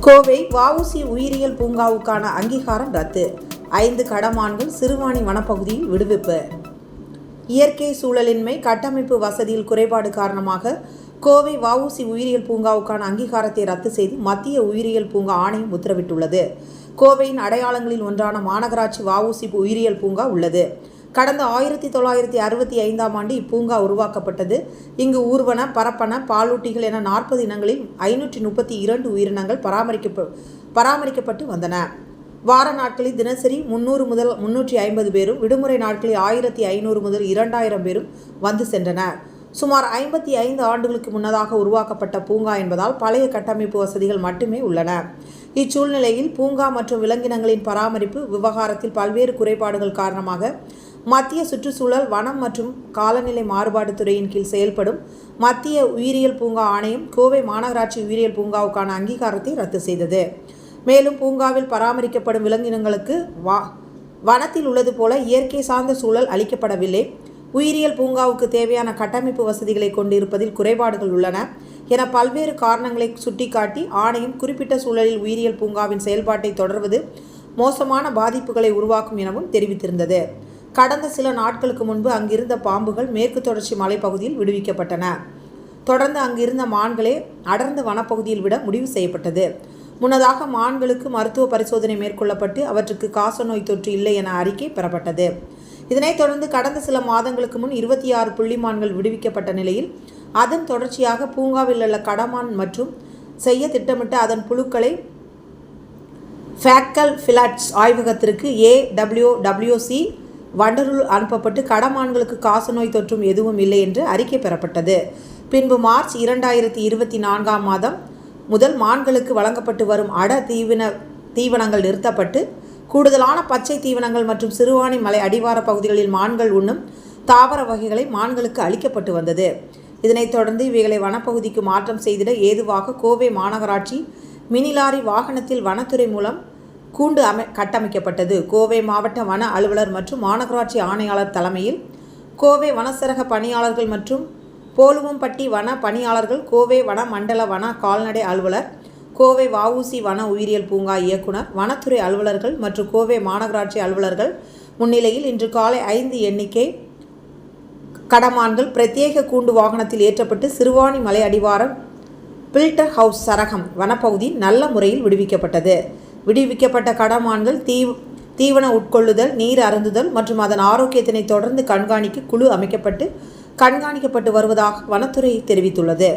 கோவை வ.உ.சி. உயிரியல் பூங்காவுக்கான அங்கீகாரம் ரத்து. 5 கடமான்கள் சிறுவாணி வனப்பகுதியில் விடுவிப்பு. இயற்கை சூழலின்மை, கட்டமைப்பு வசதியில் குறைபாடு காரணமாக கோவை வ.உ.சி. உயிரியல் பூங்காவுக்கான அங்கீகாரத்தை ரத்து செய்து மத்திய உயிரியல் பூங்கா ஆணையம் உத்தரவிட்டுள்ளது. கோவையின் அடையாளங்களில் ஒன்றான மாநகராட்சி வ.உ.சி. உயிரியல் பூங்கா உள்ளது. கடந்த 1965ஆம் ஆண்டு இப்பூங்கா உருவாக்கப்பட்டது. இங்கு ஊர்வன, பரப்பன, பாலூட்டிகள் என 40 இனங்களில் 532 உயிரினங்கள் பராமரிக்கப்பட்டு வந்தன. வார நாட்களில் தினசரி 300 முதல் 350 பேரும், விடுமுறை நாட்களில் 1500 முதல் 2000 பேரும் வந்து சென்றனர். சுமார் 55 ஆண்டுகளுக்கு முன்னதாக உருவாக்கப்பட்ட பூங்கா என்பதால் பழைய கட்டமைப்பு வசதிகள் மட்டுமே உள்ளன. இச்சூழ்நிலையில் பூங்கா மற்றும் விலங்கினங்களின் பராமரிப்பு விவகாரத்தில் பல்வேறு குறைபாடுகள் காரணமாக மத்திய சுற்றுச்சூழல், வனம் மற்றும் காலநிலை மாறுபாடு துறையின் கீழ் செயல்படும் மத்திய உயிரியல் பூங்கா ஆணையம் கோவை மாநகராட்சி உயிரியல் பூங்காவுக்கான அங்கீகாரத்தை ரத்து செய்தது. மேலும் பூங்காவில் பராமரிக்கப்படும் விலங்கினங்களுக்கு வனத்தில் உள்ளது போல இயற்கை சார்ந்த சூழல் அளிக்கப்படவில்லை. உயிரியல் பூங்காவுக்கு தேவையான கட்டமைப்பு வசதிகளை கொண்டிருப்பதில் குறைபாடுகள் உள்ளன என பல்வேறு காரணங்களை சுட்டிக்காட்டி ஆணையம் குறிப்பிட்ட சூழலில் உயிரியல் பூங்காவின் செயல்பாட்டை தொடர்வது மோசமான பாதிப்புகளை உருவாக்கும் எனவும் தெரிவித்திருந்தது. கடந்த சில நாட்களுக்கு முன்பு அங்கிருந்த பாம்புகள் மேற்கு தொடர்ச்சி மலைப்பகுதியில் விடுவிக்கப்பட்டன. தொடர்ந்து அங்கிருந்த மான்களே அடர்ந்த வனப்பகுதியில் விட முடிவு செய்யப்பட்டது. முன்னதாக மான்களுக்கு மருத்துவ பரிசோதனை மேற்கொள்ளப்பட்டு அவற்றுக்கு காசநோய் தொற்று இல்லை என அறிக்கை பெறப்பட்டது. இதனைத் தொடர்ந்து கடந்த சில மாதங்களுக்கு முன் 26 புள்ளிமான்கள் விடுவிக்கப்பட்ட நிலையில் அதன் தொடர்ச்சியாக பூங்காவில் உள்ள கடமான் மற்றும் செய்ய திட்டமிட்ட அதன் புழுக்களை ஃபேக்கல் ஃபிலாட்ஸ் ஆய்வகத்திற்கு AWWC வண்டலூர் அனுப்பப்பட்டு கடமான்களுக்கு காசநோய் தொற்றும் எதுவும் இல்லை என்று அறிக்கை பெறப்பட்டது. பின்பு மார்ச் 2024ஆம் மாதம் முதல் மான்களுக்கு வழங்கப்பட்டு வரும் தீவனங்கள் நிறுத்தப்பட்டு கூடுதலான பச்சை தீவனங்கள் மற்றும் சிறுவாணி மலை அடிவார பகுதிகளில் மான்கள் உண்ணும் தாவர வகைகளை மான்களுக்கு அளிக்கப்பட்டு வந்தது. இதனைத் தொடர்ந்து இவைகளை வனப்பகுதிக்கு மாற்றம் செய்திட ஏதுவாக கோவை மாநகராட்சி மினி லாரி வாகனத்தில் வனத்துறை மூலம் கூண்டு கட்டமைக்கப்பட்டது. கோவை மாவட்ட வன அலுவலர் மற்றும் மாநகராட்சி ஆணையாளர் தலைமையில் கோவை வனச்சரக பணியாளர்கள் மற்றும் போலுவம்பட்டி வன பணியாளர்கள், கோவை வன மண்டல வன கால்நடை அலுவலர், கோவை வ.உ.சி. வன உயிரியல் பூங்கா இயக்குனர், வனத்துறை அலுவலர்கள் மற்றும் கோவை மாநகராட்சி அலுவலர்கள் முன்னிலையில் இன்று காலை 5 எண்ணிக்கை கடமான்கள் பிரத்யேக கூண்டு வாகனத்தில் ஏற்றப்பட்டு சிறுவாணி மலை அடிவாரம் பில்டர் ஹவுஸ் சரகம் வனப்பகுதி நல்ல முறையில் விடுவிக்கப்பட்டது. விடுவிக்கப்பட்ட கடமான்கள் தீவன உட்கொள்ளுதல், நீர் அருந்துதல் மற்றும் அதன் ஆரோக்கியத்தினை தொடர்ந்து கண்காணிக்க குழு அமைக்கப்பட்டு கண்காணிக்கப்பட்டு வருவதாக வனத்துறை தெரிவித்துள்ளது.